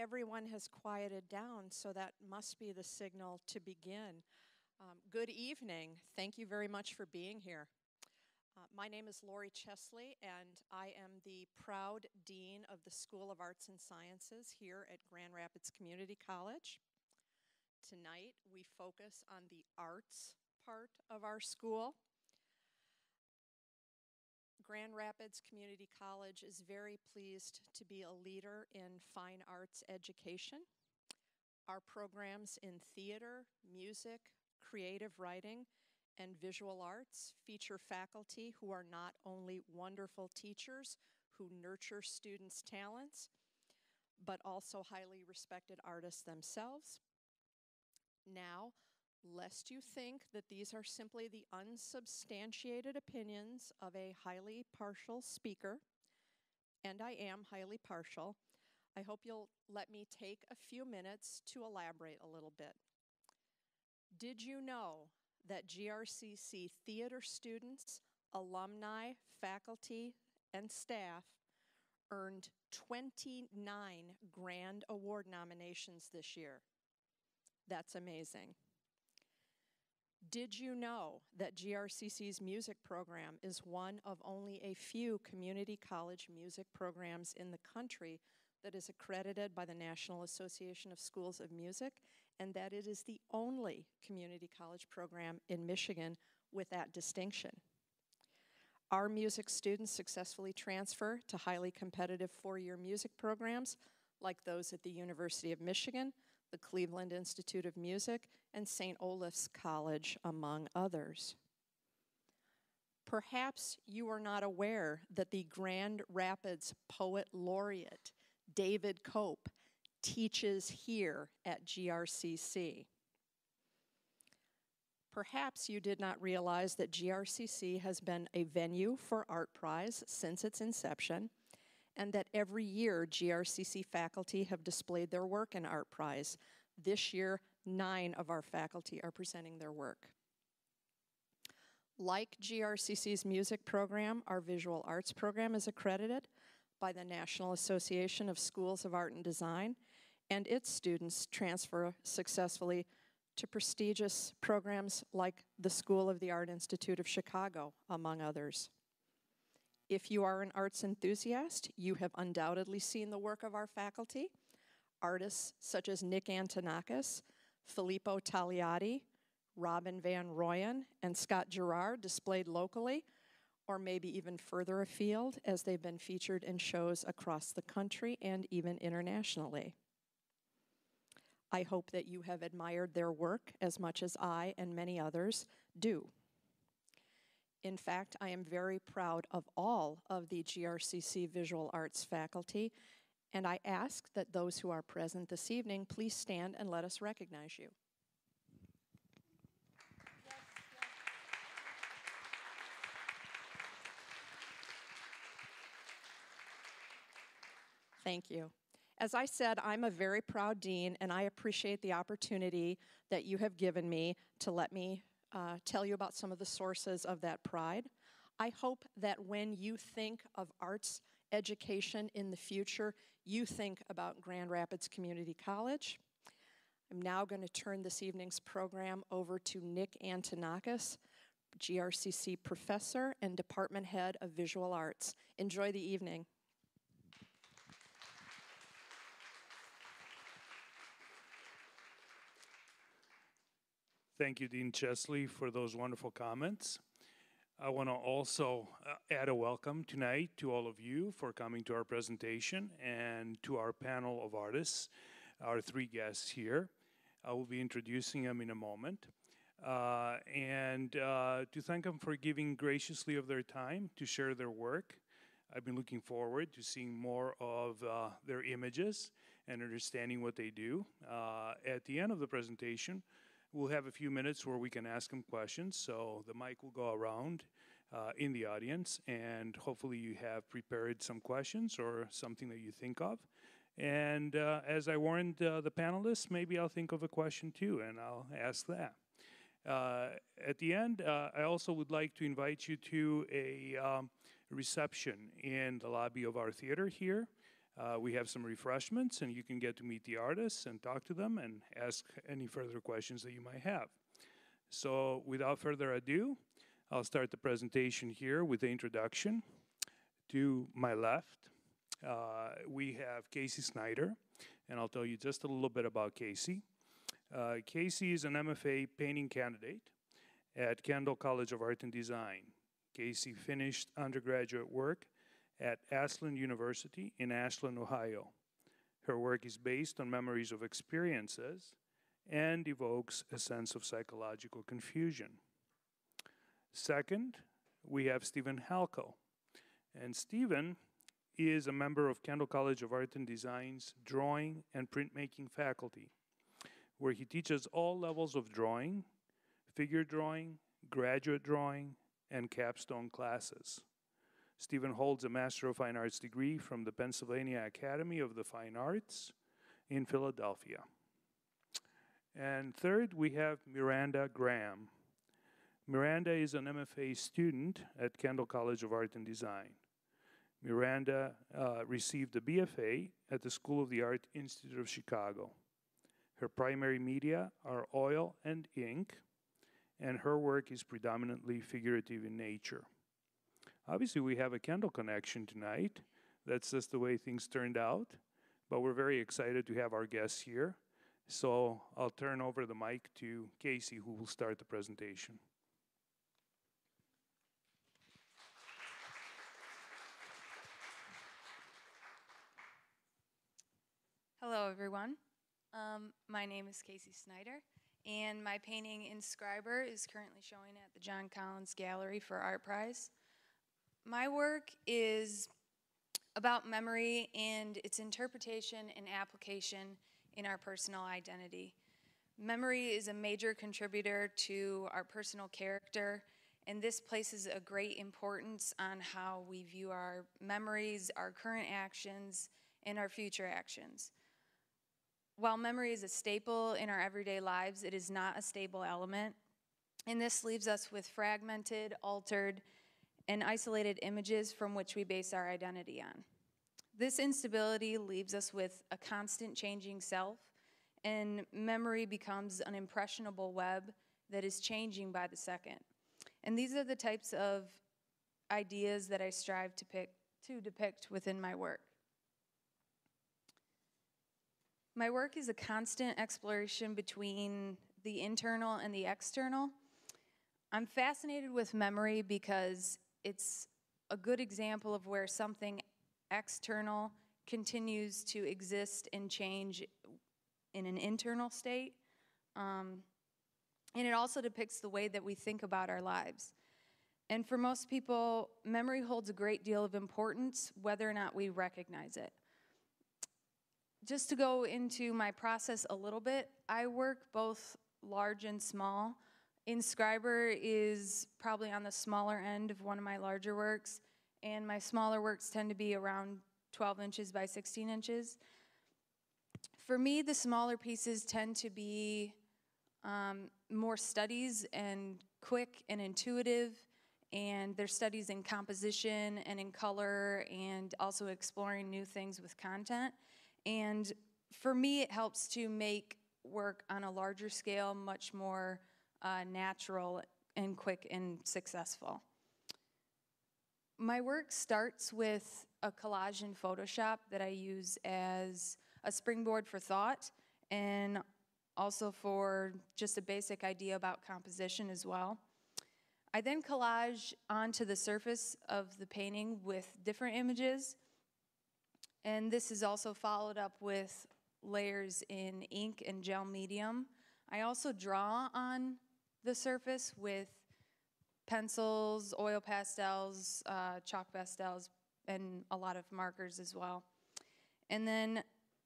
everyone has quieted down, so that must be the signal to begin. Good evening. Thank you very much for being here. My name is Lori Chesley, and I am the proud Dean of the School of Arts and Sciences here at Grand Rapids Community College. Tonight, we focus on the arts part of our school. Grand Rapids Community College is very pleased to be a leader in fine arts education. Our programs in theater, music, creative writing, and visual arts feature faculty who are not only wonderful teachers who nurture students' talents, but also highly respected artists themselves. Now, lest you think that these are simply the unsubstantiated opinions of a highly partial speaker, and I am highly partial, I hope you'll let me take a few minutes to elaborate a little bit. Did you know that GRCC theater students, alumni, faculty, and staff earned 29 Grand Award nominations this year? That's amazing. Did you know that GRCC's music program is one of only a few community college music programs in the country that is accredited by the National Association of Schools of Music, and that it is the only community college program in Michigan with that distinction? Our music students successfully transfer to highly competitive four-year music programs like those at the University of Michigan, the Cleveland Institute of Music, and St. Olaf's College, among others. Perhaps you are not aware that the Grand Rapids Poet Laureate, David Cope, teaches here at GRCC. Perhaps you did not realize that GRCC has been a venue for Artprize since its inception, and that every year GRCC faculty have displayed their work in Artprize. This year, 9 of our faculty are presenting their work. Like GRCC's music program, our visual arts program is accredited by the National Association of Schools of Art and Design, and its students transfer successfully to prestigious programs like the School of the Art Institute of Chicago, among others. If you are an arts enthusiast, you have undoubtedly seen the work of our faculty. Artists such as Nick Antonakis, Filippo Tagliati, Robin Van Royen, and Scott Gerard displayed locally, or maybe even further afield, as they've been featured in shows across the country and even internationally. I hope that you have admired their work as much as I and many others do. In fact, I am very proud of all of the GRCC visual arts faculty, and I ask that those who are present this evening please stand and let us recognize you. Thank you. As I said, I'm a very proud dean, and I appreciate the opportunity that you have given me to let me tell you about some of the sources of that pride. I hope that when you think of arts education in the future, you think about Grand Rapids Community College. I'm now going to turn this evening's program over to Nick Antonakis, GRCC professor and department head of visual arts. Enjoy the evening. Thank you, Dean Chesley, for those wonderful comments. I want to also add a welcome tonight to all of you for coming to our presentation and to our panel of artists, our 3 guests here. I will be introducing them in a moment. And to thank them for giving graciously of their time to share their work. I've been looking forward to seeing more of their images and understanding what they do. At the end of the presentation, we'll have a few minutes where we can ask them questions, so the mic will go around in the audience, and hopefully you have prepared some questions or something that you think of. And as I warned the panelists, maybe I'll think of a question too, and I'll ask that. At the end, I also would like to invite you to a reception in the lobby of our theater here. We have some refreshments, and you can get to meet the artists and talk to them and ask any further questions that you might have. So without further ado, I'll start the presentation here with the introduction. To my left, we have Casey Snyder, and I'll tell you just a little bit about Casey. Casey is an MFA painting candidate at Kendall College of Art and Design. Casey finished undergraduate work at Ashland University in Ashland, Ohio. Her work is based on memories of experiences and evokes a sense of psychological confusion. Second, we have Stephen Halco. And Stephen is a member of Kendall College of Art and Design's drawing and printmaking faculty, where he teaches all levels of drawing, figure drawing, graduate drawing, and capstone classes. Stephen holds a Master of Fine Arts degree from the Pennsylvania Academy of the Fine Arts in Philadelphia. And third, we have Miranda Graham. Miranda is an MFA student at Kendall College of Art and Design. Miranda received a BFA at the School of the Art Institute of Chicago. Her primary media are oil and ink, and her work is predominantly figurative in nature. Obviously, we have a Kendall connection tonight. That's just the way things turned out, but we're very excited to have our guests here. So I'll turn over the mic to Casey, who will start the presentation. Hello, everyone. My name is Casey Snyder, and my painting Inscriber is currently showing at the John Collins Gallery for Artprize. My work is about memory and its interpretation and application in our personal identity. Memory is a major contributor to our personal character, and this places a great importance on how we view our memories, our current actions, and our future actions. While memory is a staple in our everyday lives, it is not a stable element, and this leaves us with fragmented, altered, and isolated images from which we base our identity on. This instability leaves us with a constant changing self, and memory becomes an impressionable web that is changing by the second. And these are the types of ideas that I strive to depict within my work. My work is a constant exploration between the internal and the external. I'm fascinated with memory because it's a good example of where something external continues to exist and change in an internal state. And it also depicts the way that we think about our lives. And for most people, memory holds a great deal of importance, whether or not we recognize it. Just to go into my process a little bit, I work both large and small. Inscriber is probably on the smaller end of one of my larger works, and my smaller works tend to be around 12 inches by 16 inches. For me, the smaller pieces tend to be more studies and quick and intuitive, and they're studies in composition and in color and also exploring new things with content. And for me, it helps to make work on a larger scale much more natural and quick and successful. My work starts with a collage in Photoshop that I use as a springboard for thought and also for just a basic idea about composition as well. I then collage onto the surface of the painting with different images, and this is also followed up with layers in ink and gel medium. I also draw on the surface with pencils, oil pastels, chalk pastels, and a lot of markers as well. And then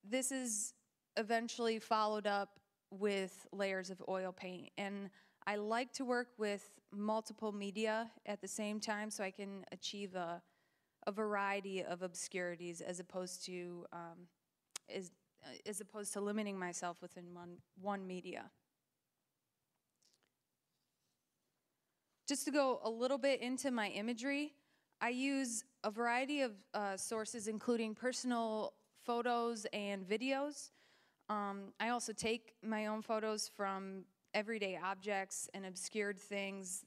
this is eventually followed up with layers of oil paint. And I like to work with multiple media at the same time so I can achieve a variety of obscurities as opposed to limiting myself within one media. Just to go a little bit into my imagery, I use a variety of sources, including personal photos and videos. I also take my own photos from everyday objects and obscured things.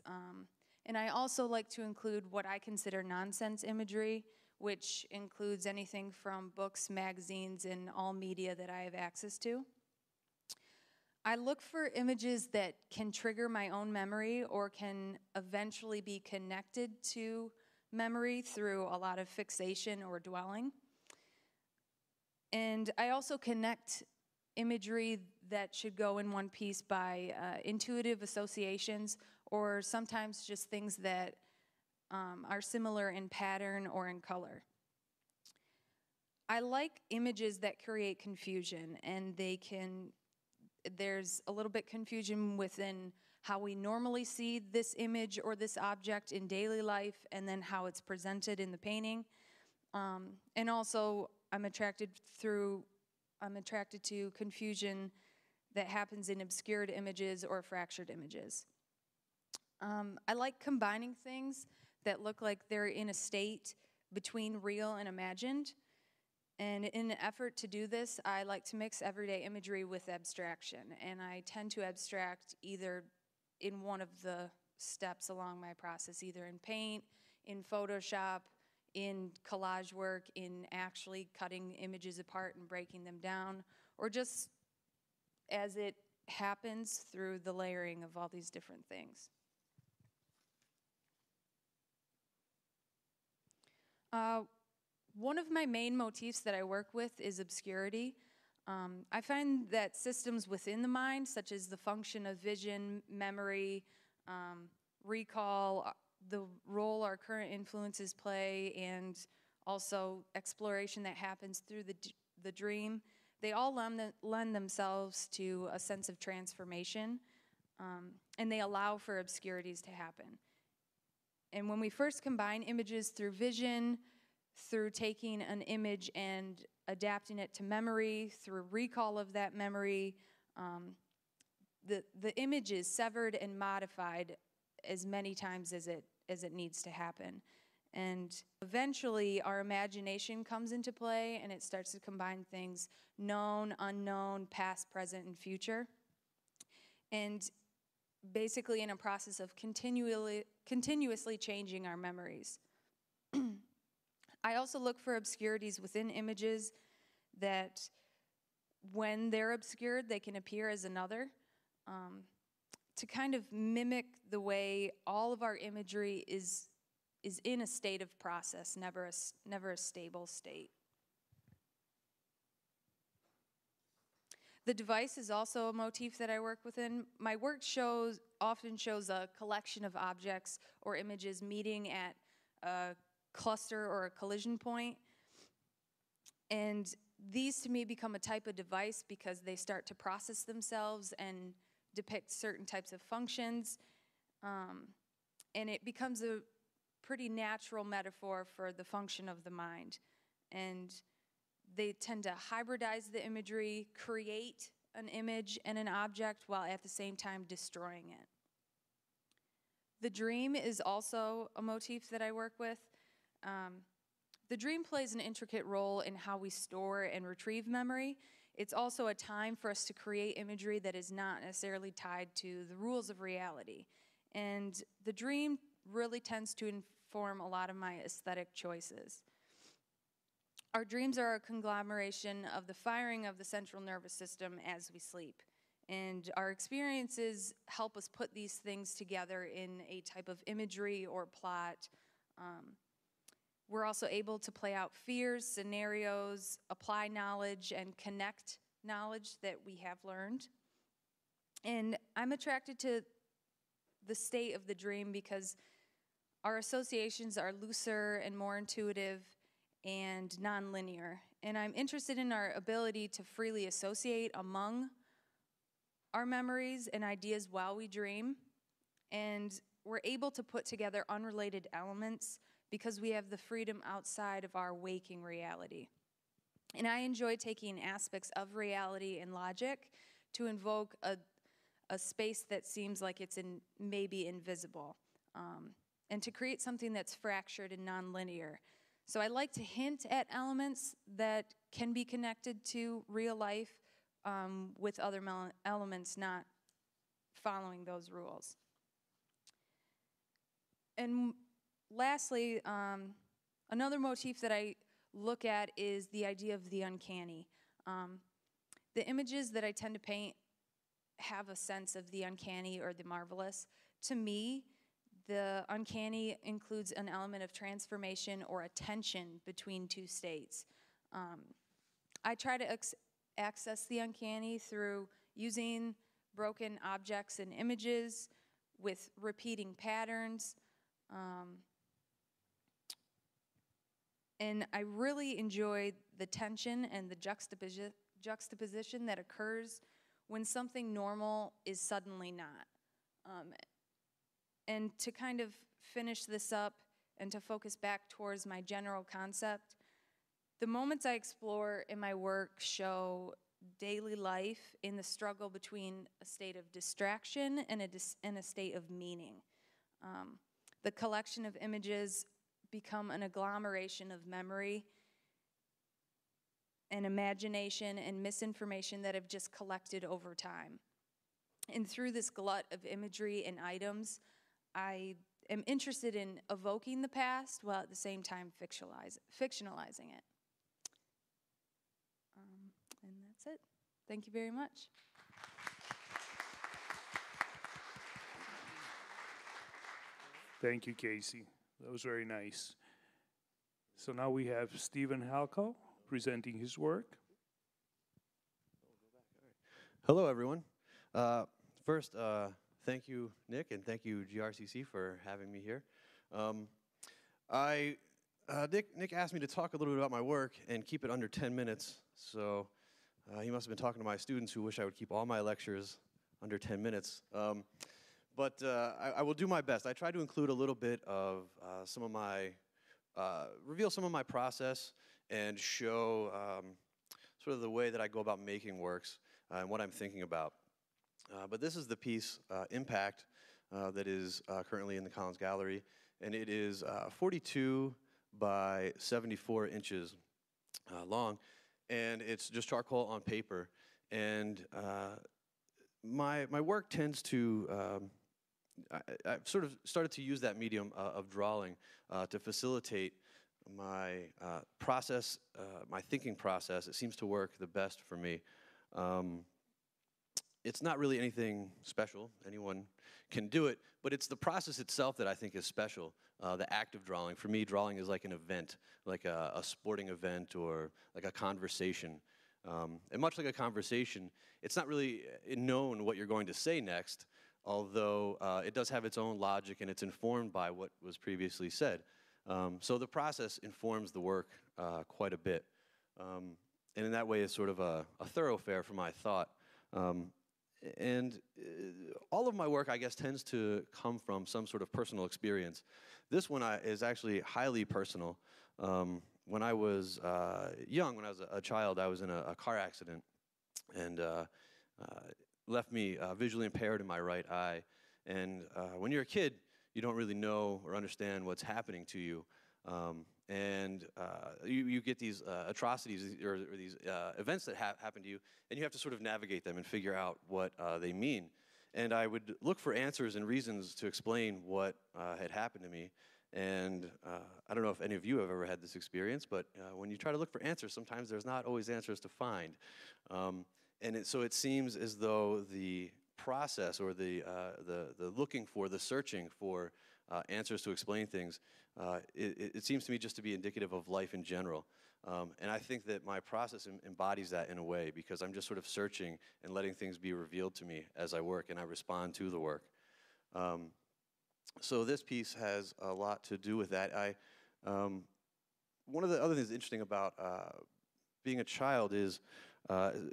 And I also like to include what I consider nonsense imagery, which includes anything from books, magazines, and all media that I have access to. I look for images that can trigger my own memory or can eventually be connected to memory through a lot of fixation or dwelling. And I also connect imagery that should go in one piece by intuitive associations, or sometimes just things that are similar in pattern or in color. I like images that create confusion, and there's a little bit confusion within how we normally see this image or this object in daily life, and then how it's presented in the painting. And also, I'm attracted to confusion that happens in obscured images or fractured images. I like combining things that look like they're in a state between real and imagined. And in an effort to do this, I like to mix everyday imagery with abstraction. And I tend to abstract either in one of the steps along my process, either in paint, in Photoshop, in collage work, in actually cutting images apart and breaking them down, or just as it happens through the layering of all these different things. One of my main motifs that I work with is obscurity. I find that systems within the mind, such as the function of vision, memory, recall, the role our current influences play, and also exploration that happens through the dream, they all lend themselves to a sense of transformation, and they allow for obscurities to happen. And when we first combine images through vision, through taking an image and adapting it to memory, through recall of that memory, the image is severed and modified as many times as it needs to happen. And eventually our imagination comes into play, and it starts to combine things known, unknown, past, present, and future. And basically in a process of continuously changing our memories. I also look for obscurities within images that, when they're obscured, they can appear as another, to kind of mimic the way all of our imagery is in a state of process, never a stable state. The device is also a motif that I work within. My work often shows a collection of objects or images meeting at a cluster or a collision point. And these to me become a type of device because they start to process themselves and depict certain types of functions. And it becomes a pretty natural metaphor for the function of the mind. And they tend to hybridize the imagery, create an image and an object while at the same time destroying it. The dream is also a motif that I work with. The dream plays an intricate role in how we store and retrieve memory. It's also a time for us to create imagery that is not necessarily tied to the rules of reality. And the dream really tends to inform a lot of my aesthetic choices. Our dreams are a conglomeration of the firing of the central nervous system as we sleep. And our experiences help us put these things together in a type of imagery or plot. We're also able to play out fears, scenarios, apply knowledge, and connect knowledge that we have learned. And I'm attracted to the state of the dream because our associations are looser and more intuitive and nonlinear. And I'm interested in our ability to freely associate among our memories and ideas while we dream. And we're able to put together unrelated elements because we have the freedom outside of our waking reality. And I enjoy taking aspects of reality and logic to invoke a space that seems like it's maybe invisible. and to create something that's fractured and nonlinear. So I like to hint at elements that can be connected to real life with other elements not following those rules. And lastly, another motif that I look at is the idea of the uncanny. The images that I tend to paint have a sense of the uncanny or the marvelous. To me, the uncanny includes an element of transformation or a tension between two states. I try to access the uncanny through using broken objects and images with repeating patterns. And I really enjoy the tension and the juxtaposition that occurs when something normal is suddenly not. And to kind of finish this up and to focus back towards my general concept, the moments I explore in my work show daily life in the struggle between a state of distraction and a state of meaning. The collection of images become an agglomeration of memory and imagination and misinformation that have just collected over time. And through this glut of imagery and items, I am interested in evoking the past while at the same time fictionalizing it. And that's it. Thank you very much. Thank you, Casey. That was very nice. So now we have Stephen Halco presenting his work. Hello, everyone. First, thank you, Nick, and thank you, GRCC, for having me here. Nick asked me to talk a little bit about my work and keep it under 10 minutes, so he must have been talking to my students who wish I would keep all my lectures under 10 minutes. But I will do my best. I try to include a little bit of reveal some of my process and show sort of the way that I go about making works and what I'm thinking about. But this is the piece, Impact, that is currently in the Collins Gallery, and it is 42 by 74 inches long, and it's just charcoal on paper. And my work tends to, I've sort of started to use that medium of drawing to facilitate my process, my thinking process. It seems to work the best for me. It's not really anything special. Anyone can do it, but it's the process itself that I think is special, the act of drawing. For me, drawing is like an event, like a sporting event or like a conversation. And much like a conversation, it's not really known what you're going to say next, although it does have its own logic and it's informed by what was previously said. So the process informs the work quite a bit. And in that way, it's sort of a thoroughfare for my thought. And all of my work, I guess, tends to come from some sort of personal experience. This one is actually highly personal. When I was young, when I was a child, I was in a car accident and left me visually impaired in my right eye. And when you're a kid, you don't really know or understand what's happening to you. And you get these atrocities or these events that happen to you, and you have to sort of navigate them and figure out what they mean. And I would look for answers and reasons to explain what had happened to me. And I don't know if any of you have ever had this experience, but when you try to look for answers, sometimes there's not always answers to find. So it seems as though the process or the looking for, the searching for answers to explain things, it seems to me just to be indicative of life in general. And I think that my process embodies that in a way, because I'm just sort of searching and letting things be revealed to me as I work and I respond to the work. So this piece has a lot to do with that. One of the other things interesting about being a child is,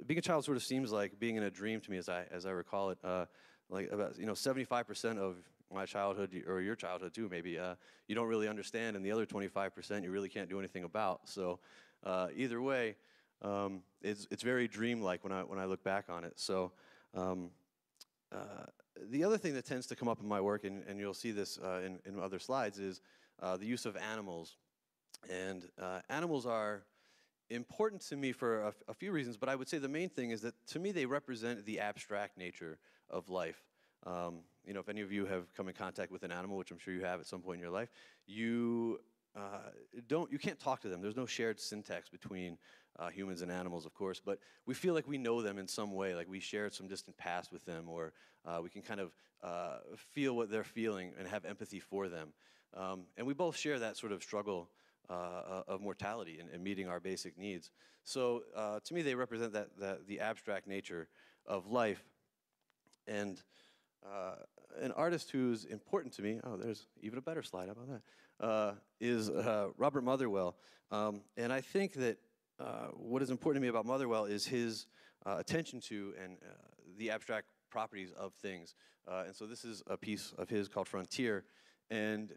being a child sort of seems like being in a dream to me, as I recall it. Like about 75% of my childhood, or your childhood too, maybe, you don't really understand, and the other 25% you really can't do anything about. So either way, it's very dreamlike when I look back on it. So the other thing that tends to come up in my work, and you'll see this in other slides, is the use of animals. And animals are important to me for a few reasons, but I would say the main thing is that to me they represent the abstract nature of life. You know, if any of you have come in contact with an animal, which I'm sure you have at some point in your life, you can't talk to them. There's no shared syntax between humans and animals, of course, but we feel like we know them in some way, like we shared some distant past with them, or we can kind of feel what they're feeling and have empathy for them. And we both share that sort of struggle of mortality and meeting our basic needs. So to me, they represent the abstract nature of life. And an artist who's important to me, oh, there's even a better slide, how about that, is Robert Motherwell. And I think that what is important to me about Motherwell is his attention to and the abstract properties of things. And so this is a piece of his called Frontier. And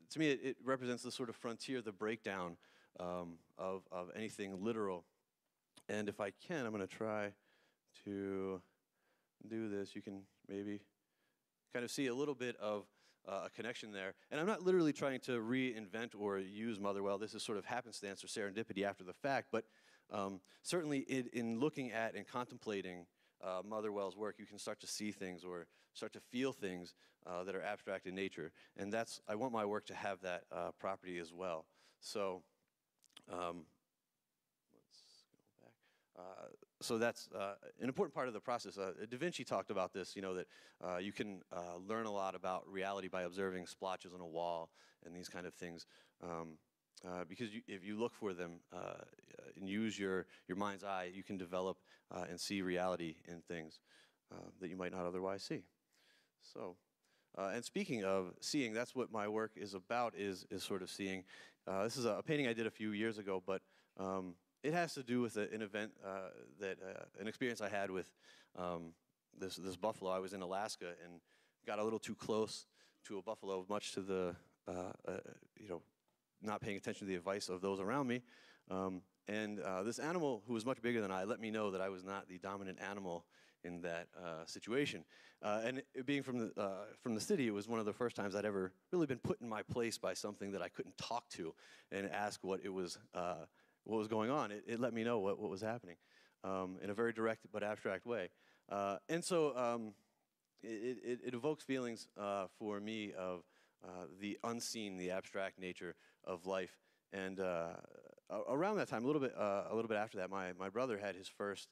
to me, it represents the sort of frontier, the breakdown of anything literal. And if I can, I'm going to try to do this. You can maybe kind of see a little bit of a connection there. And I'm not literally trying to reinvent or use Motherwell. This is sort of happenstance or serendipity after the fact. But certainly in looking at and contemplating Motherwell's work, you can start to see things or start to feel things that are abstract in nature. And I want my work to have that property as well. So let's go back. So that's an important part of the process. Da Vinci talked about this, you know, that you can learn a lot about reality by observing splotches on a wall and these kind of things. Because if you look for them and use your mind's eye, you can develop and see reality in things that you might not otherwise see. So, and speaking of seeing, that's what my work is about, is sort of seeing. This is a painting I did a few years ago, but it has to do with an event an experience I had with this buffalo. I was in Alaska and got a little too close to a buffalo, much to the, you know, not paying attention to the advice of those around me. And this animal, who was much bigger than I, let me know that I was not the dominant animal in that situation. And it being from the city, it was one of the first times I'd ever really been put in my place by something that I couldn't talk to and ask what was going on. It let me know what was happening in a very direct but abstract way. And so it evokes feelings for me of the unseen, the abstract nature of life. And around that time, a little bit after that, my brother had his first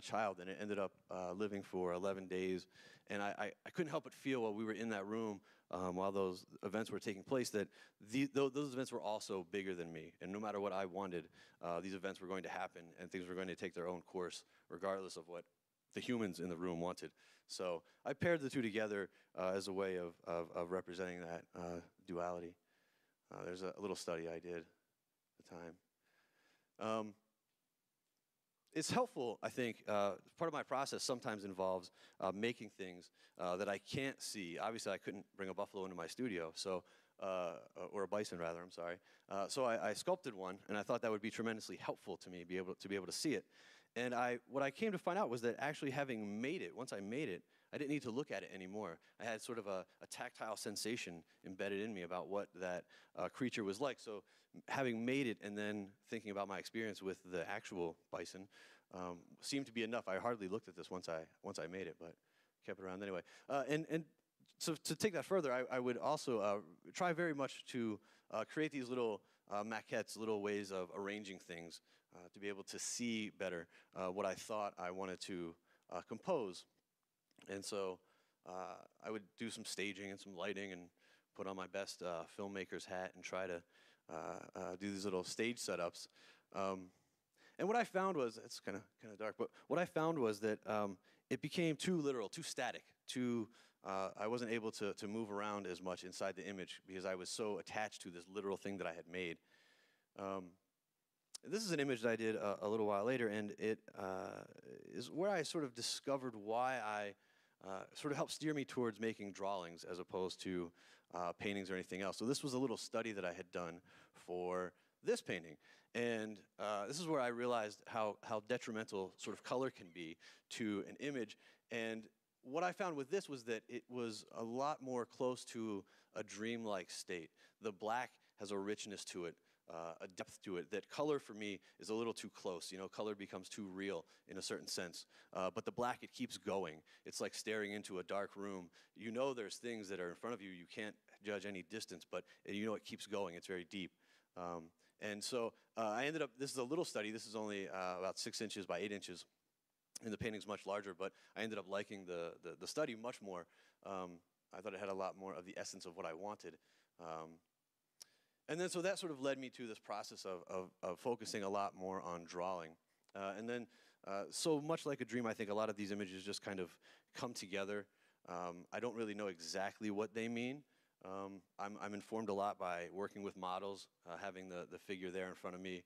child, and it ended up living for 11 days. And I couldn't help but feel while we were in that room, while those events were taking place, that those events were also bigger than me. And no matter what I wanted, these events were going to happen, and things were going to take their own course, regardless of what the humans in the room wanted. So I paired the two together as a way of representing that duality. There's a little study I did at the time. It's helpful, I think, part of my process sometimes involves making things that I can't see. Obviously, I couldn't bring a buffalo into my studio, so or a bison, rather, I'm sorry. So I sculpted one, and I thought that would be tremendously helpful to me, to be able to see it. And what I came to find out was that actually having made it, once I made it, I didn't need to look at it anymore. I had sort of a tactile sensation embedded in me about what that creature was like. So having made it and then thinking about my experience with the actual bison seemed to be enough. I hardly looked at this once I made it, but kept it around anyway. And so to take that further, I would also try very much to create these little maquettes, little ways of arranging things to be able to see better what I thought I wanted to compose. And so I would do some staging and some lighting and put on my best filmmaker's hat and try to do these little stage setups. And what I found was, it's kind of dark, but what I found was that it became too literal, too static, I wasn't able to move around as much inside the image because I was so attached to this literal thing that I had made. This is an image that I did a little while later, and it is where I sort of discovered why I sort of helped steer me towards making drawings as opposed to paintings or anything else. So this was a little study that I had done for this painting. And this is where I realized how detrimental sort of color can be to an image. And what I found with this was that it was a lot more close to a dreamlike state. The black has a richness to it, a depth to it, that color for me is a little too close. You know, color becomes too real in a certain sense. But the black, it keeps going. It's like staring into a dark room. You know there's things that are in front of you. You can't judge any distance, but you know it keeps going. It's very deep. And so I ended up, this is a little study. This is only about 6 inches by 8 inches. And the painting's much larger, but I ended up liking the study much more. I thought it had a lot more of the essence of what I wanted. And then so that sort of led me to this process of focusing a lot more on drawing. And then so much like a dream, I think a lot of these images just kind of come together. I don't really know exactly what they mean. I'm informed a lot by working with models, having the figure there in front of me,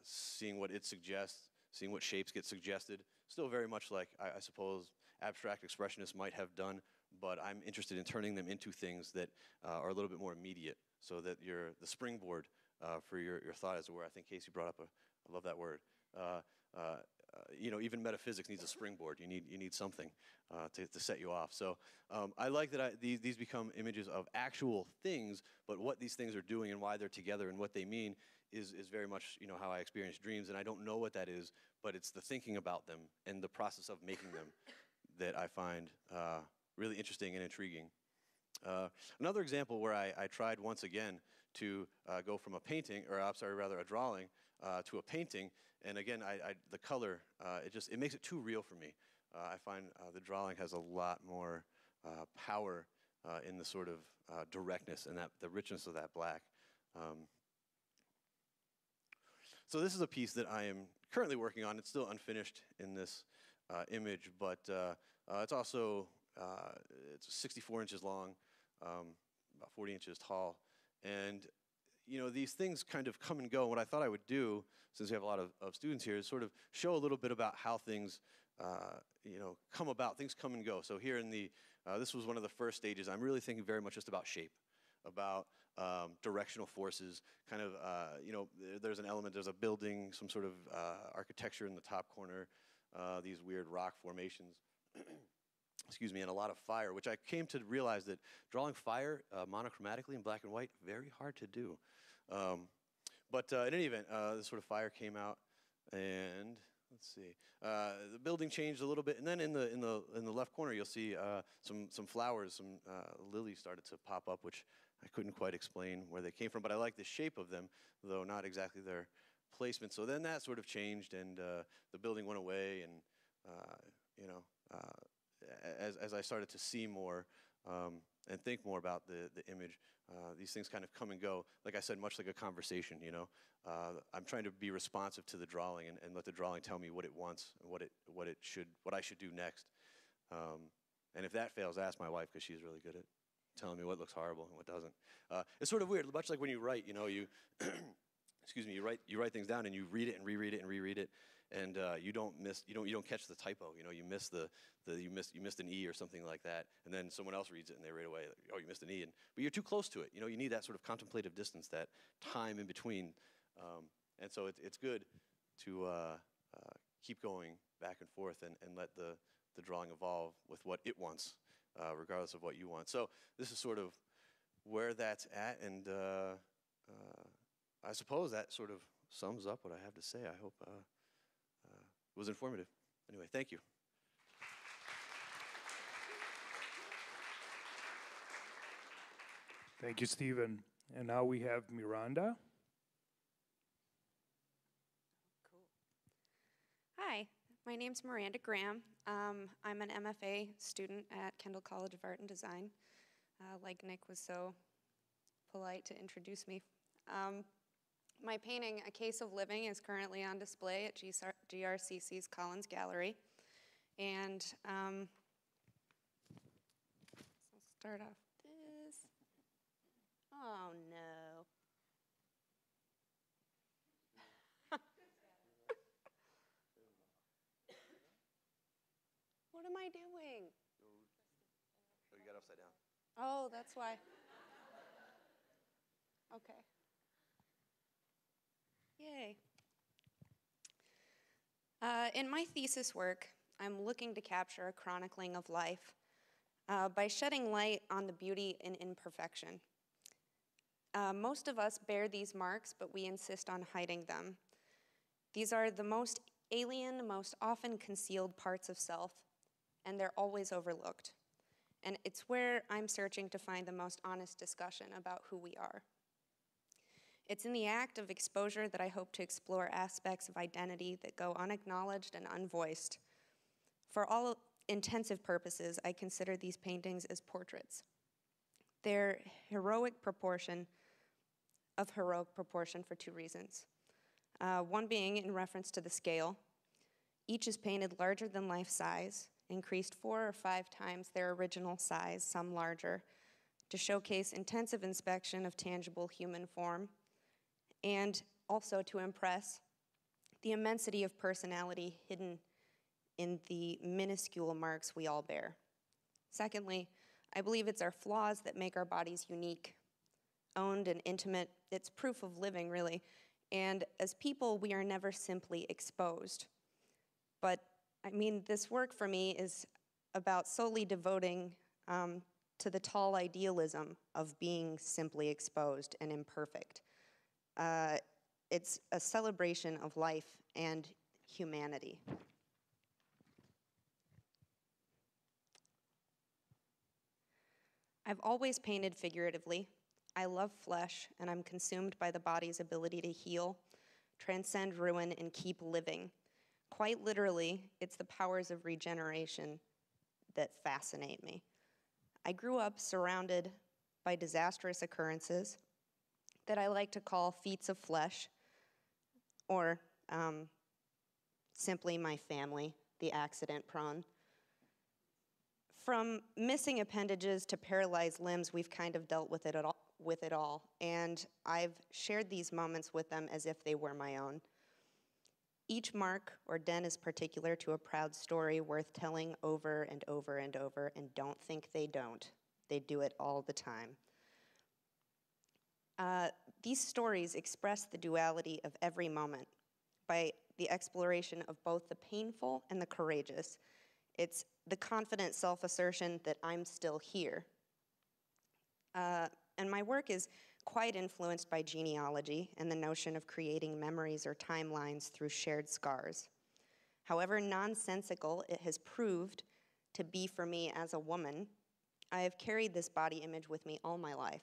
seeing what it suggests, seeing what shapes get suggested. Still very much like, I suppose, abstract expressionists might have done, but I'm interested in turning them into things that are a little bit more immediate, so that you're the springboard for your thought, as it were. I think Casey brought up I love that word. You know, even metaphysics needs a springboard. You need something to set you off. So I like that these become images of actual things, but what these things are doing and why they're together and what they mean is very much, you know, how I experience dreams. And I don't know what that is, but it's the thinking about them and the process of making them that I find really interesting and intriguing. Another example where I tried once again to go from a painting, or I'm sorry, rather a drawing, to a painting. And again, the color, it makes it too real for me. I find the drawing has a lot more power in the sort of directness and the richness of that black. So this is a piece that I am currently working on. It's still unfinished in this image, but it's also it's 64 inches long, about 40 inches tall, and you know, these things kind of come and go. And what I thought I would do, since we have a lot of students here, is sort of show a little bit about how things, you know, come about. Things come and go. So here in this was one of the first stages. I'm really thinking very much just about shape, about directional forces. Kind of, you know, there's an element. There's a building, some sort of architecture in the top corner. These weird rock formations. Excuse me, and a lot of fire, which I came to realize that drawing fire monochromatically in black and white, very hard to do. But in any event, this sort of fire came out, and let's see, the building changed a little bit, and then in the left corner you'll see some flowers, some lilies started to pop up, which I couldn't quite explain where they came from, but I like the shape of them, though not exactly their placement. So then that sort of changed, and the building went away, and you know. As I started to see more and think more about the image, these things kind of come and go. Like I said, much like a conversation, you know. I'm trying to be responsive to the drawing and let the drawing tell me what it wants and what I should do next. And if that fails, ask my wife, because she's really good at telling me what looks horrible and what doesn't. It's sort of weird, much like when you write, you know, excuse me, you write things down and you read it and reread it and reread it. And you don't catch the typo. You know, you missed an E or something like that, and then someone else reads it and they right away, like, oh, you missed an E, but you're too close to it. You know, you need that sort of contemplative distance, that time in between, and so it's good to keep going back and forth and let the drawing evolve with what it wants, regardless of what you want. So this is sort of where that's at, and I suppose that sort of sums up what I have to say. I hope. It was informative. Anyway, thank you. Thank you, Stephen. And now we have Miranda. Cool. Hi, my name's Miranda Graham. I'm an MFA student at Kendall College of Art and Design. Like Nick was so polite to introduce me. My painting, A Case of Living, is currently on display at GRCC's Collins Gallery. And so I'll start off this. Oh, no. What am I doing? Oh, you got upside down. Oh, that's why. Okay. Yay. In my thesis work, I'm looking to capture a chronicling of life by shedding light on the beauty in imperfection. Most of us bear these marks, but we insist on hiding them. These are the most alien, most often concealed parts of self, and they're always overlooked. And it's where I'm searching to find the most honest discussion about who we are. It's in the act of exposure that I hope to explore aspects of identity that go unacknowledged and unvoiced. For all intensive purposes, I consider these paintings as portraits. They're heroic proportion for two reasons. One being in reference to the scale. Each is painted larger than life size, increased 4 or 5 times their original size, some larger, to showcase intensive inspection of tangible human form, and also to impress the immensity of personality hidden in the minuscule marks we all bear. Secondly, I believe it's our flaws that make our bodies unique, owned and intimate. It's proof of living, really. And as people, we are never simply exposed. But, I mean, this work for me is about solely devoting to the tall idealism of being simply exposed and imperfect. It's a celebration of life and humanity. I've always painted figuratively. I love flesh, and I'm consumed by the body's ability to heal, transcend ruin, and keep living. Quite literally, it's the powers of regeneration that fascinate me. I grew up surrounded by disastrous occurrences that I like to call feats of flesh, or simply my family, the accident-prone. From missing appendages to paralyzed limbs, we've kind of dealt with it all, and I've shared these moments with them as if they were my own. Each mark or den is particular to a proud story worth telling over and over and over, and don't think they don't. They do it all the time. These stories express the duality of every moment by the exploration of both the painful and the courageous. It's the confident self-assertion that I'm still here. And my work is quite influenced by genealogy and the notion of creating memories or timelines through shared scars. However nonsensical it has proved to be for me as a woman, I have carried this body image with me all my life.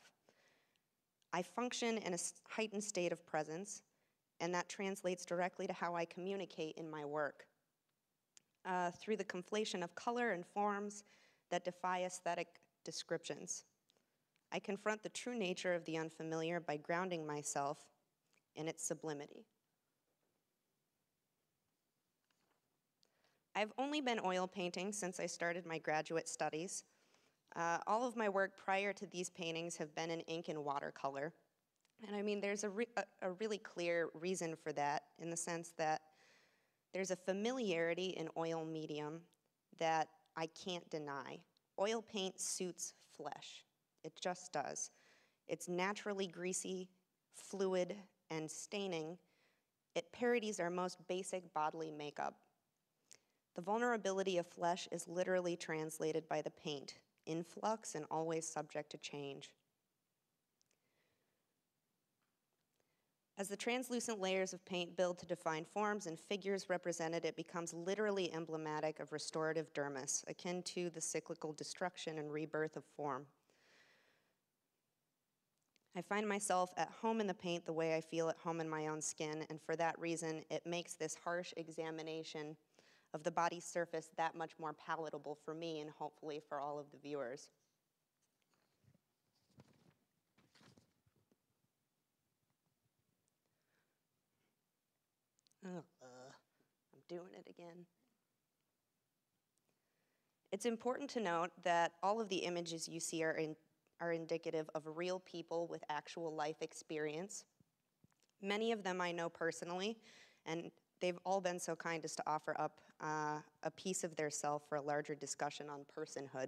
I function in a heightened state of presence, and that translates directly to how I communicate in my work. Through the conflation of color and forms that defy aesthetic descriptions. I confront the true nature of the unfamiliar by grounding myself in its sublimity. I've only been oil painting since I started my graduate studies. All of my work prior to these paintings have been in ink and watercolor. And I mean, there's a really clear reason for that, in the sense that there's a familiarity in oil medium that I can't deny. Oil paint suits flesh. It just does. It's naturally greasy, fluid, and staining. It parodies our most basic bodily makeup. The vulnerability of flesh is literally translated by the paint, in flux and always subject to change. As the translucent layers of paint build to define forms and figures represented, it becomes literally emblematic of restorative dermis, akin to the cyclical destruction and rebirth of form. I find myself at home in the paint the way I feel at home in my own skin, and for that reason, it makes this harsh examination of the body's surface that much more palatable for me and hopefully for all of the viewers. I'm doing it again. It's important to note that all of the images you see are indicative of real people with actual life experience. Many of them I know personally, and they've all been so kind as to offer up a piece of their self for a larger discussion on personhood.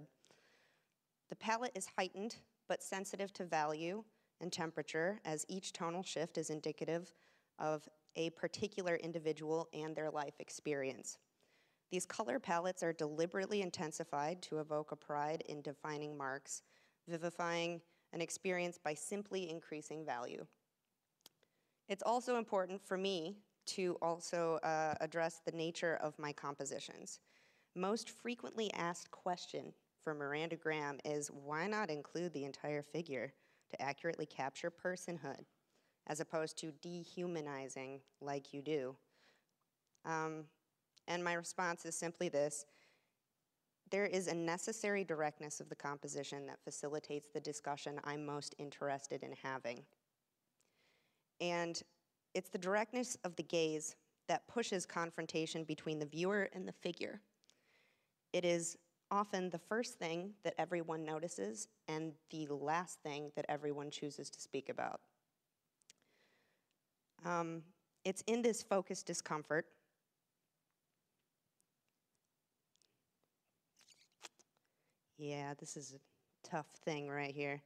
The palette is heightened, but sensitive to value and temperature, as each tonal shift is indicative of a particular individual and their life experience. These color palettes are deliberately intensified to evoke a pride in defining marks, vivifying an experience by simply increasing value. It's also important for me to also address the nature of my compositions. Most frequently asked question for Miranda Graham is, why not include the entire figure to accurately capture personhood, as opposed to dehumanizing like you do? And my response is simply this: there is a necessary directness of the composition that facilitates the discussion I'm most interested in having. And it's the directness of the gaze that pushes confrontation between the viewer and the figure. It is often the first thing that everyone notices and the last thing that everyone chooses to speak about. It's in this focused discomfort this is a tough thing right here,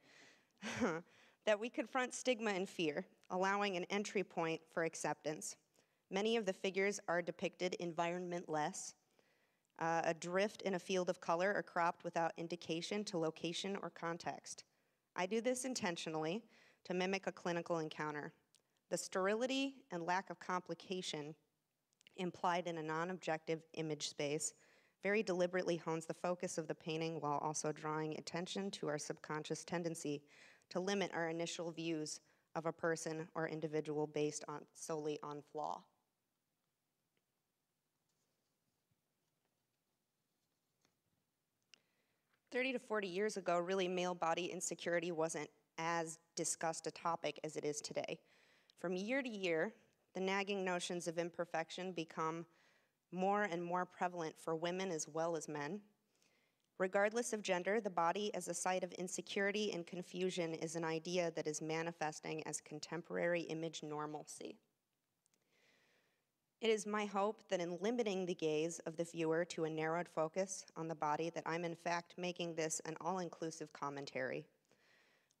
that we confront stigma and fear, allowing an entry point for acceptance. Many of the figures are depicted environmentless, adrift in a field of color or cropped without indication to location or context. I do this intentionally to mimic a clinical encounter. The sterility and lack of complication implied in a non-objective image space very deliberately hones the focus of the painting while also drawing attention to our subconscious tendency to limit our initial views of a person or individual based solely on flaw. "30 to 40 years ago, really, male body insecurity wasn't as discussed a topic as it is today. From year to year, the nagging notions of imperfection become more and more prevalent for women as well as men. Regardless of gender, the body as a site of insecurity and confusion is an idea that is manifesting as contemporary image normalcy. It is my hope that in limiting the gaze of the viewer to a narrowed focus on the body, that I'm in fact making this an all-inclusive commentary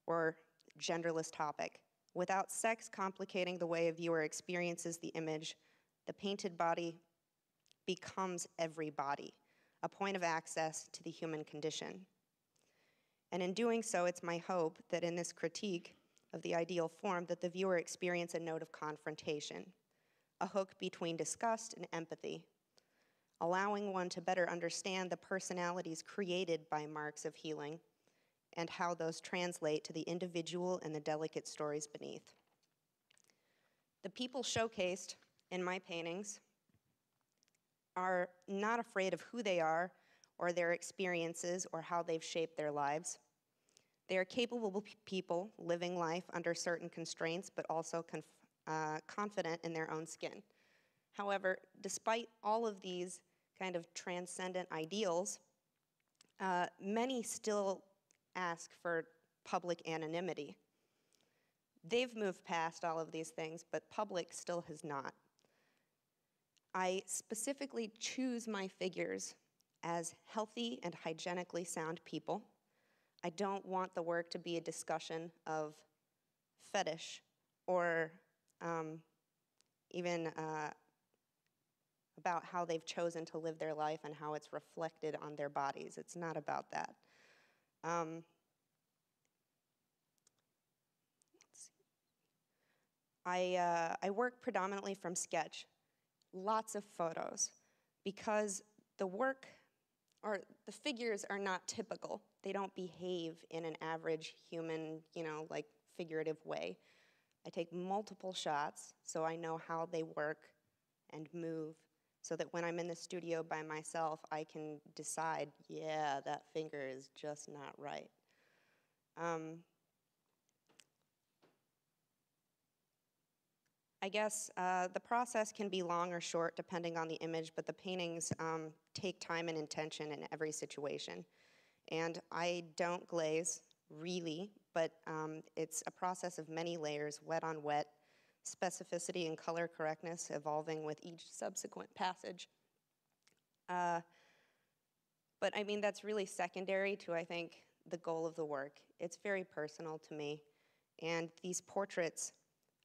or genderless topic. Without sex complicating the way a viewer experiences the image, the painted body becomes every body, a point of access to the human condition. And in doing so, it's my hope that in this critique of the ideal form, that the viewer experience a note of confrontation, a hook between disgust and empathy, allowing one to better understand the personalities created by marks of healing and how those translate to the individual and the delicate stories beneath. The people showcased in my paintings are not afraid of who they are or their experiences or how they've shaped their lives. They are capable people living life under certain constraints, but also confident in their own skin. However, despite all of these kind of transcendent ideals, many still ask for public anonymity. They've moved past all of these things, but public still has not. I specifically choose my figures as healthy and hygienically sound people. I don't want the work to be a discussion of fetish or even about how they've chosen to live their life and how it's reflected on their bodies. It's not about that. I work predominantly from sketch. Lots of photos, because the work or the figures are not typical. They don't behave in an average human, like figurative way. I take multiple shots so I know how they work and move, so that when I'm in the studio by myself, I can decide, yeah, that finger is just not right. I guess the process can be long or short depending on the image, but the paintings take time and intention in every situation. And I don't glaze, really, but it's a process of many layers, wet on wet, specificity and color correctness evolving with each subsequent passage. But I mean, that's really secondary to, I think, the goal of the work. It's very personal to me. And these portraits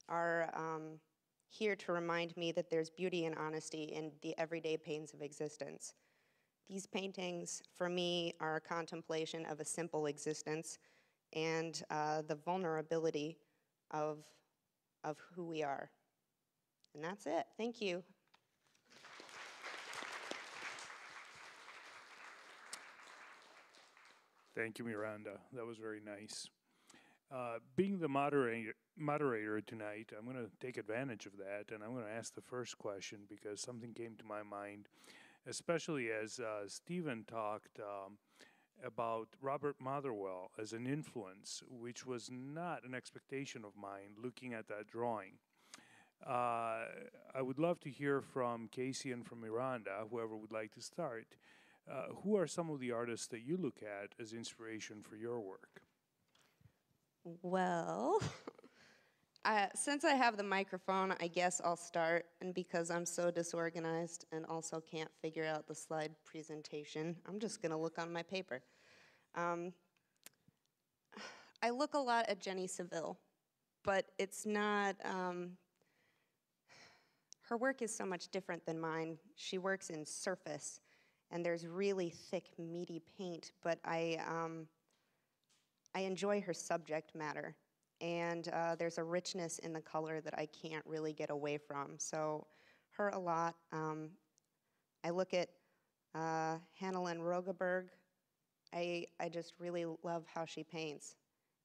are here to remind me that there's beauty and honesty in the everyday pains of existence. These paintings, for me, are a contemplation of a simple existence and the vulnerability of who we are. And that's it. Thank you. Thank you, Miranda. That was very nice. Being the moderator tonight, I'm going to take advantage of that, and I'm going to ask the first question because something came to my mind, especially as Stephen talked about Robert Motherwell as an influence, which was not an expectation of mine looking at that drawing. I would love to hear from Casey and from Miranda, whoever would like to start. Who are some of the artists that you look at as inspiration for your work? Well, since I have the microphone, I guess I'll start. And because I'm so disorganized and also can't figure out the slide presentation, I'm just going to look on my paper. I look a lot at Jenny Saville, but it's not... her work is so much different than mine. She works in surface, and there's really thick, meaty paint, but I enjoy her subject matter, and there's a richness in the color that I can't really get away from. So her a lot. I look at Hannelyn Rogeberg. I just really love how she paints,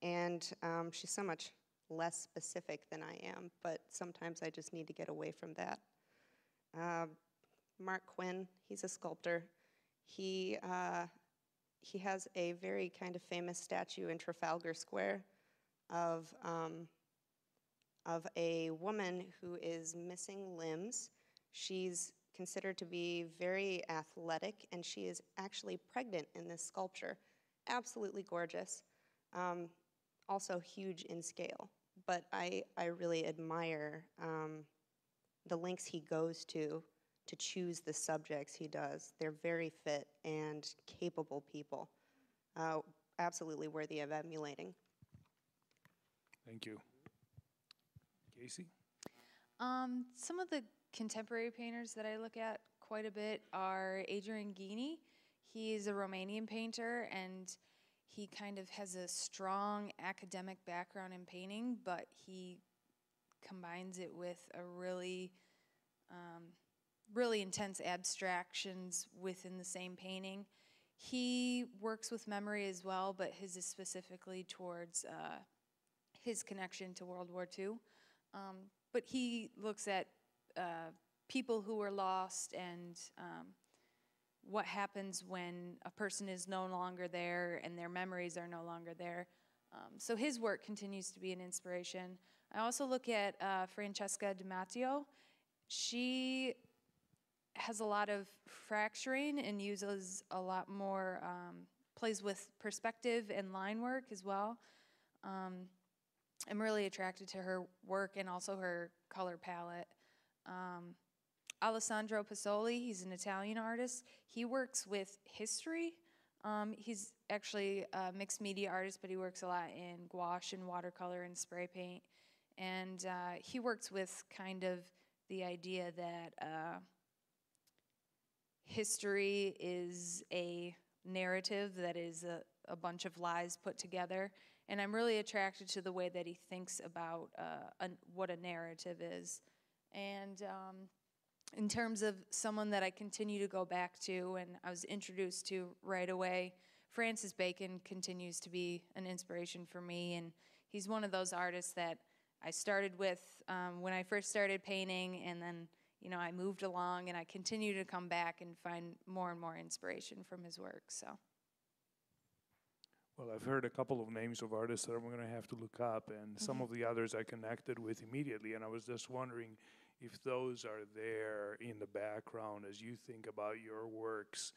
and she's so much less specific than I am, but sometimes I just need to get away from that. Mark Quinn, he's a sculptor. He has a very kind of famous statue in Trafalgar Square of a woman who is missing limbs. She's considered to be very athletic, and she is actually pregnant in this sculpture. Absolutely gorgeous. Also huge in scale. But I really admire the lengths he goes to choose the subjects he does. They're very fit and capable people. Absolutely worthy of emulating. Thank you. Casey? Some of the contemporary painters that I look at quite a bit are Adrian Ghini. He's a Romanian painter, and he kind of has a strong academic background in painting, but he combines it with a really intense abstractions within the same painting. He works with memory as well, but his is specifically towards his connection to World War II. But he looks at people who are lost and what happens when a person is no longer there and their memories are no longer there. So his work continues to be an inspiration. I also look at Francesca Woodman. She has a lot of fracturing and uses a lot more, plays with perspective and line work as well. I'm really attracted to her work and also her color palette. Alessandro Pasoli, he's an Italian artist. He works with history. He's actually a mixed media artist, but he works a lot in gouache and watercolor and spray paint. And he works with kind of the idea that history is a narrative that is a bunch of lies put together. And I'm really attracted to the way that he thinks about what a narrative is. And in terms of someone that I continue to go back to and I was introduced to right away, Francis Bacon continues to be an inspiration for me. And he's one of those artists that I started with when I first started painting, and then I moved along, and I continue to come back and find more and more inspiration from his work. So. Well, I've heard a couple of names of artists that I'm going to have to look up, and some of the others I connected with immediately, and I was just wondering if those are there in the background as you think about your works.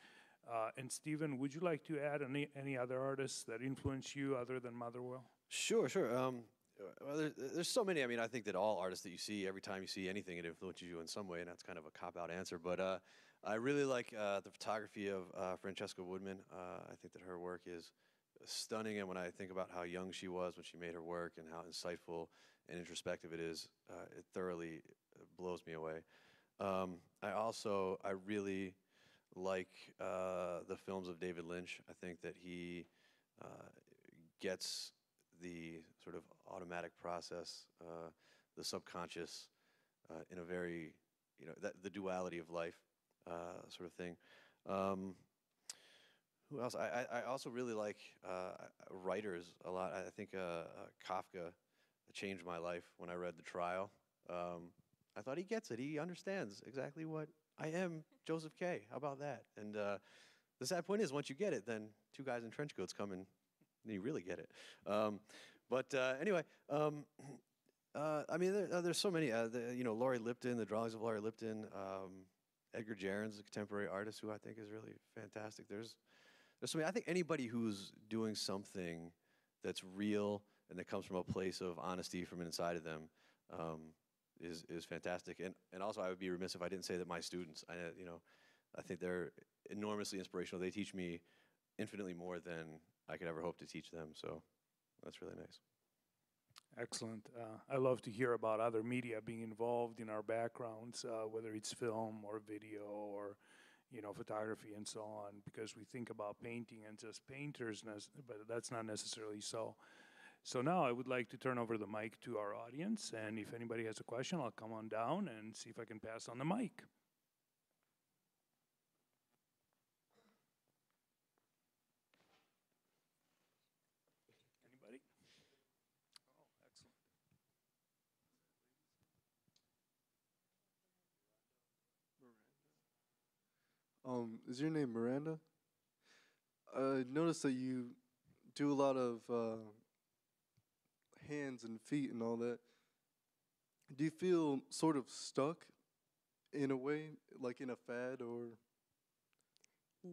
And Stephen, would you like to add any other artists that influence you other than Motherwell? Sure. Well, there's so many. I mean, I think that all artists that you see, every time you see anything, it influences you in some way, and that's kind of a cop-out answer. But I really like the photography of Francesca Woodman. I think that her work is stunning, and when I think about how young she was when she made her work and how insightful and introspective it is, it thoroughly blows me away. I really like the films of David Lynch. I think that he gets the sort of automatic process, the subconscious, in a very, the duality of life sort of thing. Who else? I also really like writers a lot. I think Kafka changed my life when I read The Trial. I thought he gets it. He understands exactly what I am, Joseph K. How about that? And the sad point is, once you get it, then two guys in trench coats come and you really get it. Anyway, I mean, there's so many. Laurie Lipton, the drawings of Laurie Lipton, Edgar Jarens, a contemporary artist who I think is really fantastic. There's so many. I think anybody who's doing something that's real and that comes from a place of honesty from inside of them is fantastic. And also, I would be remiss if I didn't say that my students, I think they're enormously inspirational. They teach me infinitely more than I could ever hope to teach them. So that's really nice. Excellent. I love to hear about other media being involved in our backgrounds, whether it's film or video or photography and so on, because we think about painting and just painters, but that's not necessarily so. So now I would like to turn over the mic to our audience, and if anybody has a question, I'll come on down and see if I can pass on the mic. Anybody? Oh, excellent. Is your name Miranda? I noticed that you do a lot of hands and feet and all that. Do you feel sort of stuck in a way, like in a fad, or?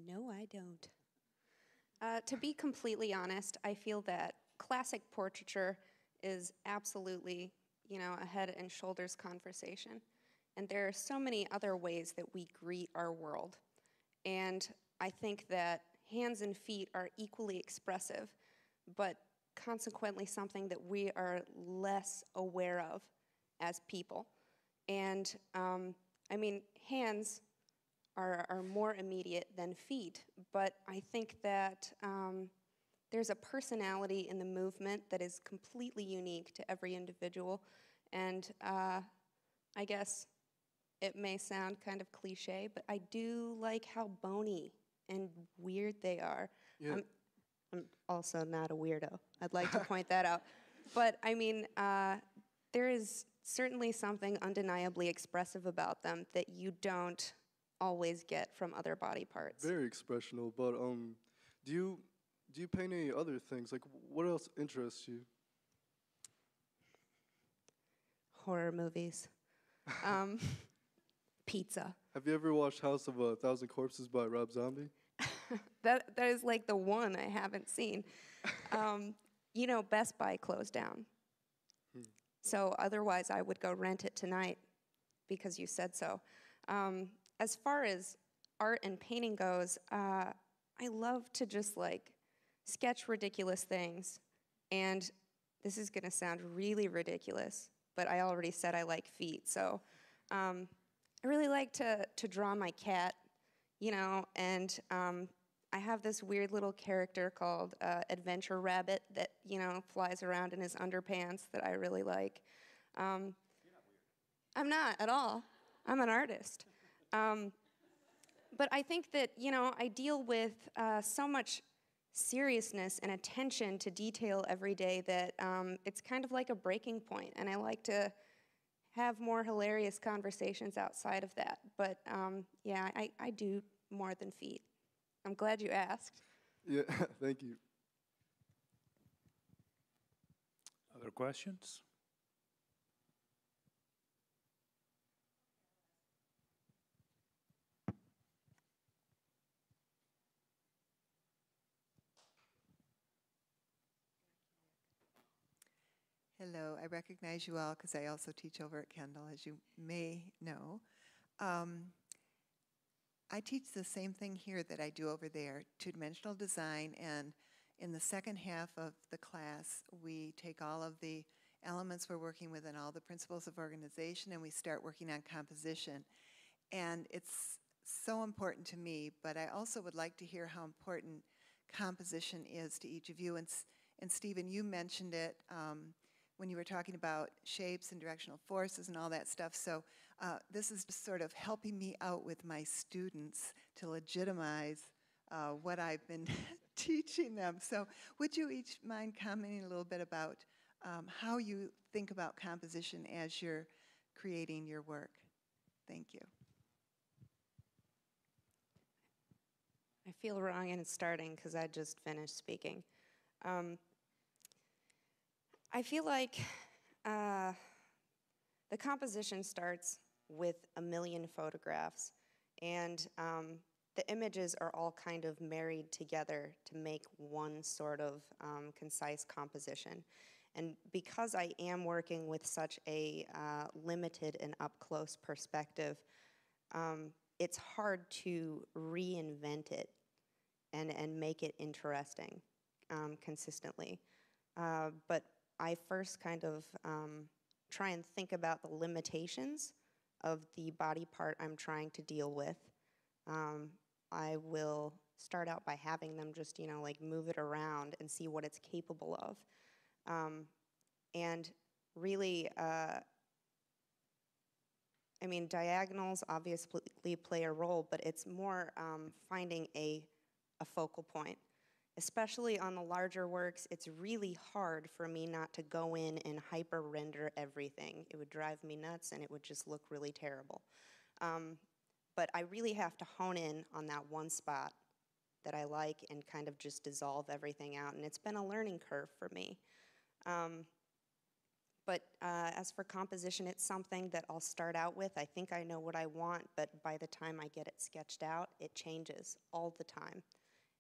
No, I don't. To be completely honest, I feel that classic portraiture is absolutely, a head and shoulders conversation. And there are so many other ways that we greet our world. And I think that hands and feet are equally expressive, but consequently something that we are less aware of as people. And hands are more immediate than feet, but I think that there's a personality in the movement that is completely unique to every individual. And I guess it may sound kind of cliche, but I do like how bony and weird they are. Yeah. I'm also not a weirdo. I'd like to point that out. But there is certainly something undeniably expressive about them that you don't always get from other body parts. Very expressional, but do you paint any other things? Like, what else interests you? Horror movies. Pizza. Have you ever watched House of a Thousand Corpses by Rob Zombie? That is like the one I haven't seen. Best Buy closed down. So otherwise I would go rent it tonight because you said so. As far as art and painting goes, I love to just sketch ridiculous things. And this is gonna sound really ridiculous, but I already said I like feet. So I really like to draw my cat, and I have this weird little character called Adventure Rabbit that, flies around in his underpants that I really like. You're not weird. I'm not at all. I'm an artist. But I think that, I deal with so much seriousness and attention to detail every day that it's kind of like a breaking point, and I like to have more hilarious conversations outside of that. But I do more than feet. I'm glad you asked. Yeah, thank you. Other questions? Hello, I recognize you all because I also teach over at Kendall, as you may know. I teach the same thing here that I do over there, two-dimensional design, and in the second half of the class, we take all of the elements we're working with and all the principles of organization, and we start working on composition. And it's so important to me, but I also would like to hear how important composition is to each of you. And Stephen, you mentioned it when you were talking about shapes and directional forces and all that stuff. So this is just sort of helping me out with my students to legitimize what I've been teaching them. So would you each mind commenting a little bit about how you think about composition as you're creating your work? Thank you. I feel wrong in starting because I just finished speaking. I feel like the composition starts with a million photographs, and the images are all kind of married together to make one sort of concise composition. And because I am working with such a limited and up-close perspective, it's hard to reinvent it and make it interesting consistently. But I first kind of try and think about the limitations of the body part I'm trying to deal with. I will start out by having them just, like move it around and see what it's capable of. And really, I mean, diagonals obviously play a role, but it's more finding a focal point. Especially on the larger works, it's really hard for me not to go in and hyper render everything. It would drive me nuts and it would just look really terrible. But I really have to hone in on that one spot that I like and kind of just dissolve everything out. And it's been a learning curve for me. But as for composition, it's something that I'll start out with. I think I know what I want, but by the time I get it sketched out, it changes all the time.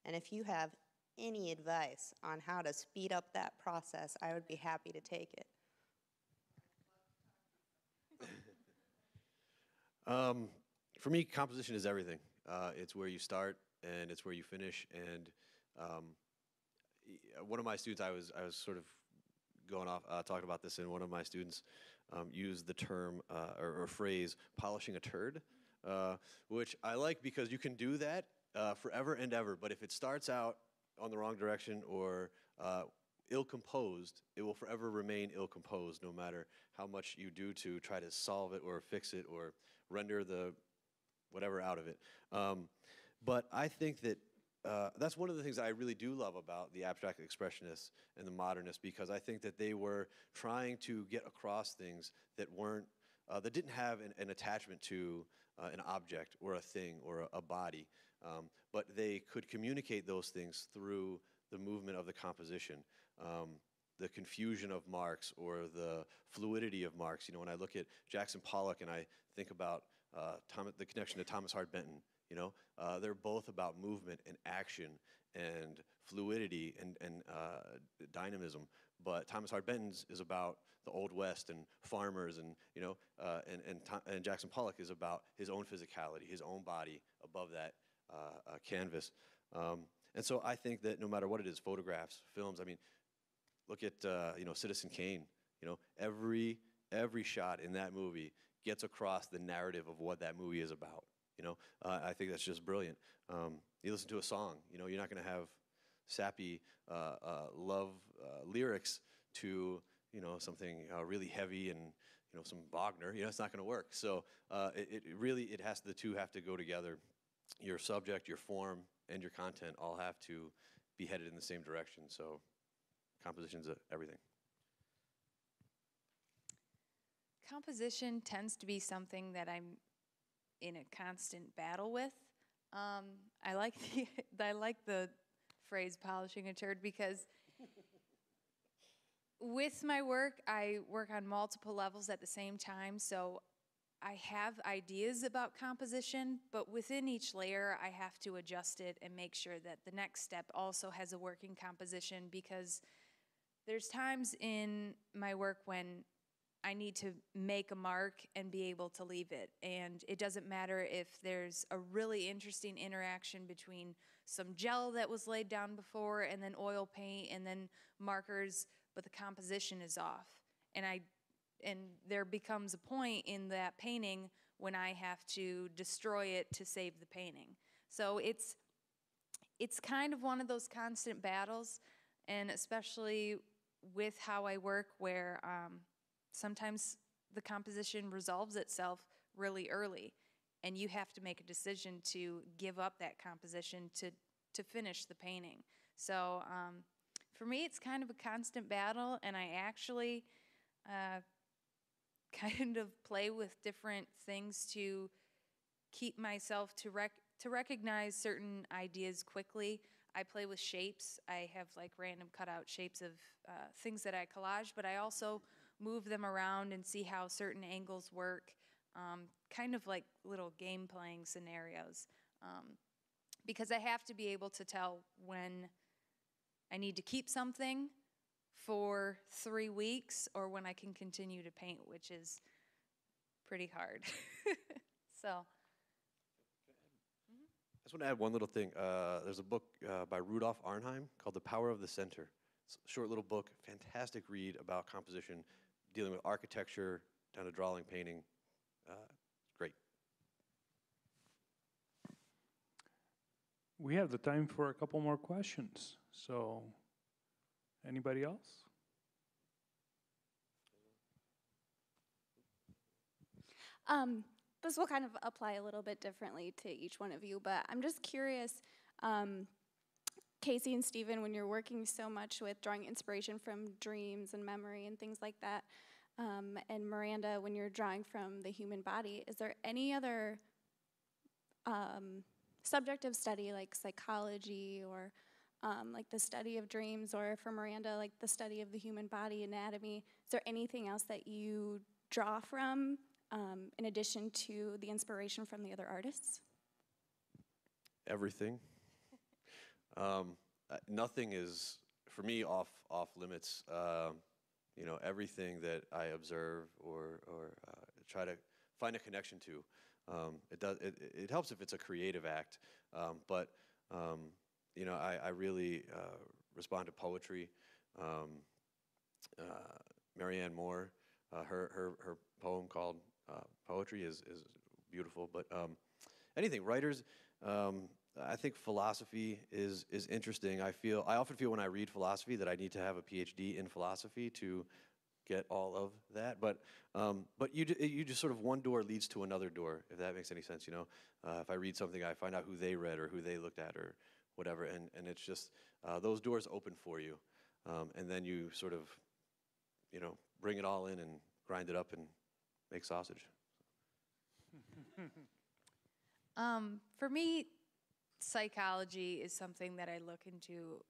And if you have any advice on how to speed up that process, I would be happy to take it. For me, composition is everything. It's where you start and it's where you finish. And one of my students, I was sort of going off talking about this, and one of my students used the term or phrase "polishing a turd," which I like because you can do that forever and ever. But if it starts out on the wrong direction or ill-composed, it will forever remain ill-composed no matter how much you do to try to solve it or fix it or render the whatever out of it. But I think that that's one of the things I really do love about the abstract expressionists and the modernists, because I think that they were trying to get across things that weren't, that didn't have an attachment to an object or a thing or a body. But they could communicate those things through the movement of the composition, the confusion of marks or the fluidity of marks. You know, when I look at Jackson Pollock and I think about the connection to Thomas Hart Benton, you know, they're both about movement and action and fluidity and dynamism. But Thomas Hart Benton's is about the Old West and farmers, and you know, and Jackson Pollock is about his own physicality, his own body above that canvas. And so I think that no matter what it is, photographs, films, I mean, look at you know, Citizen Kane. You know, every shot in that movie gets across the narrative of what that movie is about. You know, I think that's just brilliant. You listen to a song, you know, you're not going to have sappy love lyrics to, you know, something really heavy and, you know, some Wagner. You know, it's not going to work. So the two have to go together. Your subject, your form, and your content all have to be headed in the same direction. So composition's everything. Composition tends to be something that I'm in a constant battle with. I like the phrase "polishing a turd" because with my work, I work on multiple levels at the same time. So I have ideas about composition, but within each layer, I have to adjust it and make sure that the next step also has a working composition, because there's times in my work when I need to make a mark and be able to leave it. And it doesn't matter if there's a really interesting interaction between some gel that was laid down before and then oil paint and then markers, but the composition is off. and there becomes a point in that painting when I have to destroy it to save the painting. So it's kind of one of those constant battles, and especially with how I work, where sometimes the composition resolves itself really early, and you have to make a decision to give up that composition to finish the painting. So for me, it's kind of a constant battle, and I actually kind of play with different things to keep myself to recognize certain ideas quickly. I play with shapes. I have like random cutout shapes of things that I collage, but I also move them around and see how certain angles work, kind of like little game playing scenarios. Because I have to be able to tell when I need to keep something for 3 weeks or when I can continue to paint, which is pretty hard. So. I just want to add one little thing. There's a book by Rudolf Arnheim called The Power of the Center. It's a short little book, fantastic read about composition, dealing with architecture, down to drawing, painting. Great. We have the time for a couple more questions. So, anybody else? This will kind of apply a little bit differently to each one of you, but I'm just curious, Casey and Stephen, when you're working so much with drawing inspiration from dreams and memory and things like that, and Miranda, when you're drawing from the human body, is there any other subject of study like psychology or like the study of dreams, or for Miranda, like the study of the human body, anatomy? Is there anything else that you draw from in addition to the inspiration from the other artists? Everything. Nothing is, for me, off limits. You know, everything that I observe or try to find a connection to. It helps if it's a creative act, but you know, I really respond to poetry. Marianne Moore, her poem called Poetry is beautiful, but anything, writers, I think philosophy is interesting. I often feel when I read philosophy that I need to have a PhD in philosophy to get all of that, but you just sort of, one door leads to another door, if that makes any sense, you know. If I read something, I find out who they read or who they looked at or whatever, and it's just, those doors open for you, and then you sort of, you know, bring it all in and grind it up and make sausage. For me, psychology is something that I look into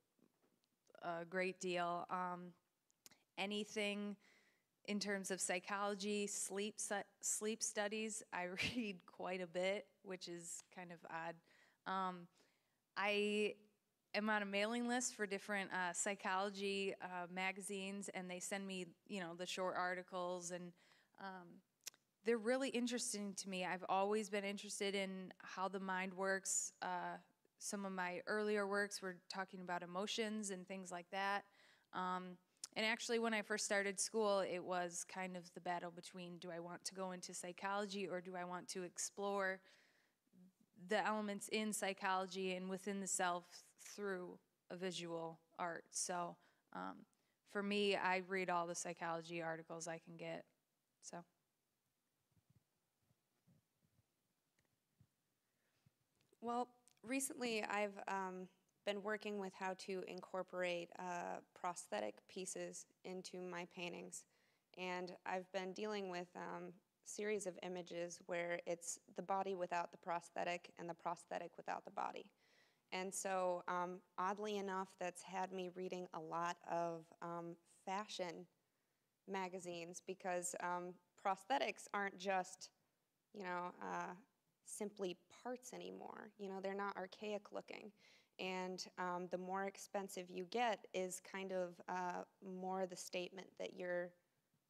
a great deal. Anything in terms of psychology, sleep studies, I read quite a bit, which is kind of odd. I am on a mailing list for different psychology magazines, and they send me, you know, the short articles, and they're really interesting to me. I've always been interested in how the mind works. Some of my earlier works were talking about emotions and things like that. And actually, when I first started school, it was kind of the battle between, do I want to go into psychology or do I want to explore the elements in psychology and within the self through a visual art. So for me, I read all the psychology articles I can get. So. Well, recently I've been working with how to incorporate prosthetic pieces into my paintings. And I've been dealing with a series of images where it's the body without the prosthetic and the prosthetic without the body. And so, oddly enough, that's had me reading a lot of fashion magazines, because prosthetics aren't just, you know, simply parts anymore. You know, they're not archaic looking. And the more expensive you get is kind of more the statement that you're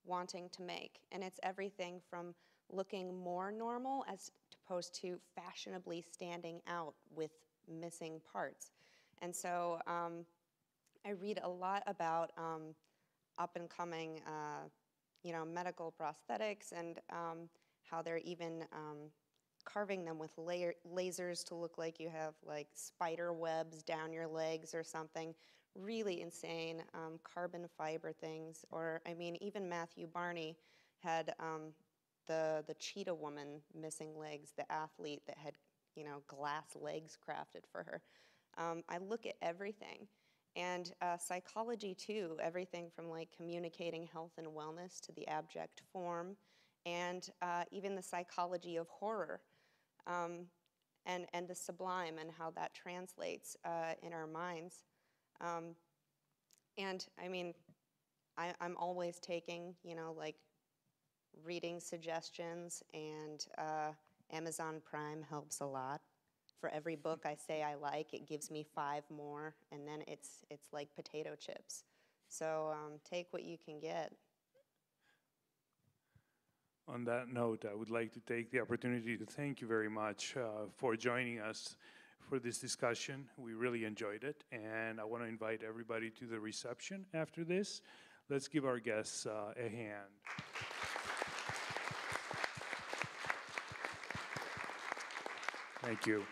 wanting to make. And it's everything from looking more normal as opposed to fashionably standing out with missing parts. And so I read a lot about up-and-coming medical prosthetics, and how they're even carving them with lasers to look like you have like spider webs down your legs or something. Really insane carbon fiber things. Or, I mean, even Matthew Barney had the cheetah woman missing legs, the athlete that had, glass legs crafted for her. I look at everything. And psychology too, everything from like communicating health and wellness to the abject form, and even the psychology of horror, and the sublime and how that translates in our minds. And I mean, I'm always taking, like reading suggestions, and Amazon Prime helps a lot. For every book I say I like, it gives me 5 more, and then it's like potato chips. So take what you can get. On that note, I would like to take the opportunity to thank you very much for joining us for this discussion. We really enjoyed it, and I want to invite everybody to the reception after this. Let's give our guests a hand. Thank you.